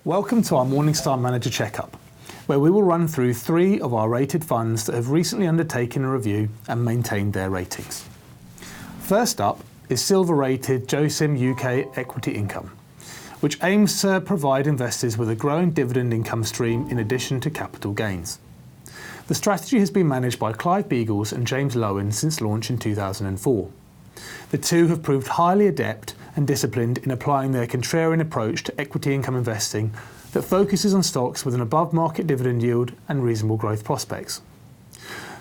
Welcome to our Morningstar Manager Checkup, where we will run through 3 of our rated funds that have recently undertaken a review and maintained their ratings. First up is silver-rated JOHCM UK Equity Income, which aims to provide investors with a growing dividend income stream in addition to capital gains. The strategy has been managed by Clive Beagles and James Lowen since launch in 2004. The two have proved highly adept and disciplined in applying their contrarian approach to equity income investing that focuses on stocks with an above-market dividend yield and reasonable growth prospects.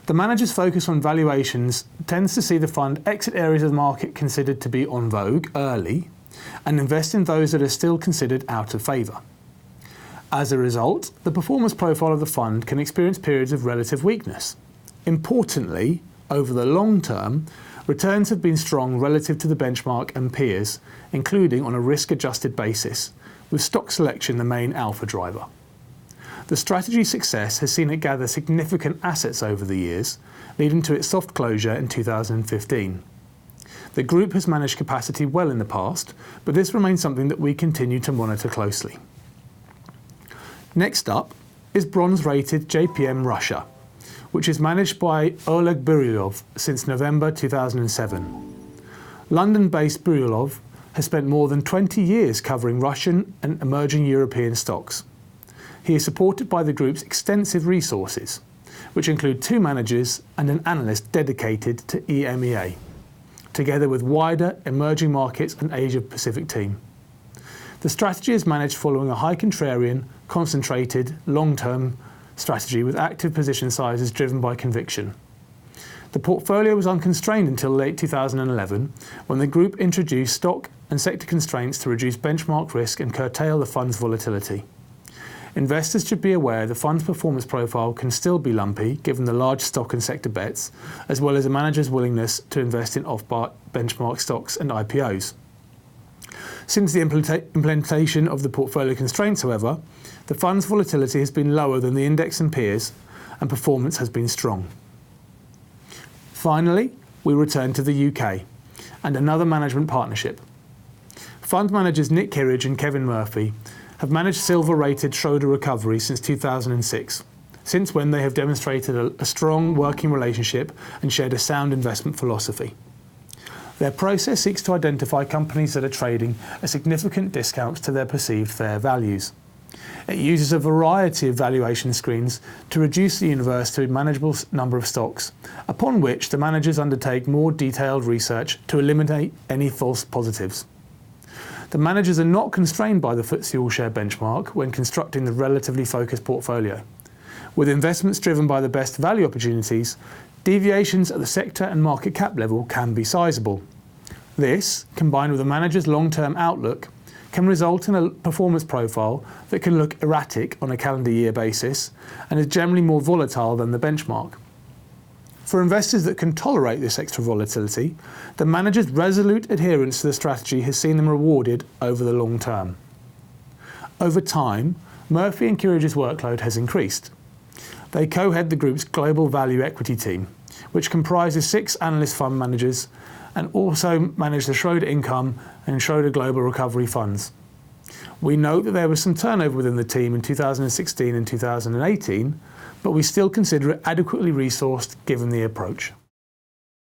The manager's focus on valuations tends to see the fund exit areas of the market considered to be en vogue early and invest in those that are still considered out of favour. As a result, the performance profile of the fund can experience periods of relative weakness. Importantly, over the long term, returns have been strong relative to the benchmark and peers, including on a risk-adjusted basis, with stock selection the main alpha driver. The strategy's success has seen it gather significant assets over the years, leading to its soft closure in 2015. The group has managed capacity well in the past, but this remains something that we continue to monitor closely. Next up is bronze-rated JPM Russia, which is managed by Oleg Buryulov since November 2007. London-based Buryulov has spent more than 20 years covering Russian and emerging European stocks. He is supported by the group's extensive resources, which include 2 managers and an analyst dedicated to EMEA, together with wider emerging markets and Asia-Pacific team. The strategy is managed following a high contrarian, concentrated, long-term strategy with active position sizes driven by conviction. The portfolio was unconstrained until late 2011, when the group introduced stock and sector constraints to reduce benchmark risk and curtail the fund's volatility. Investors should be aware the fund's performance profile can still be lumpy given the large stock and sector bets, as well as a manager's willingness to invest in off-benchmark stocks and IPOs. Since the implementation of the portfolio constraints, however, the fund's volatility has been lower than the index and peers, and performance has been strong. Finally, we return to the UK and another management partnership. Fund managers Nick Kirridge and Kevin Murphy have managed silver-rated Schroder recovery since 2006, since when they have demonstrated a strong working relationship and shared a sound investment philosophy. Their process seeks to identify companies that are trading at significant discounts to their perceived fair values. It uses a variety of valuation screens to reduce the universe to a manageable number of stocks, upon which the managers undertake more detailed research to eliminate any false positives. The managers are not constrained by the FTSE All-Share benchmark when constructing the relatively focused portfolio. With investments driven by the best value opportunities, deviations at the sector and market cap level can be sizable. This, combined with a manager's long-term outlook, can result in a performance profile that can look erratic on a calendar year basis and is generally more volatile than the benchmark. For investors that can tolerate this extra volatility, the manager's resolute adherence to the strategy has seen them rewarded over the long term. Over time, Murphy and Kirridge's workload has increased. They co-head the group's global value equity team, which comprises 6 analyst fund managers and also manage the Schroder Income and Schroder Global Recovery funds. We note that there was some turnover within the team in 2016 and 2018, but we still consider it adequately resourced given the approach.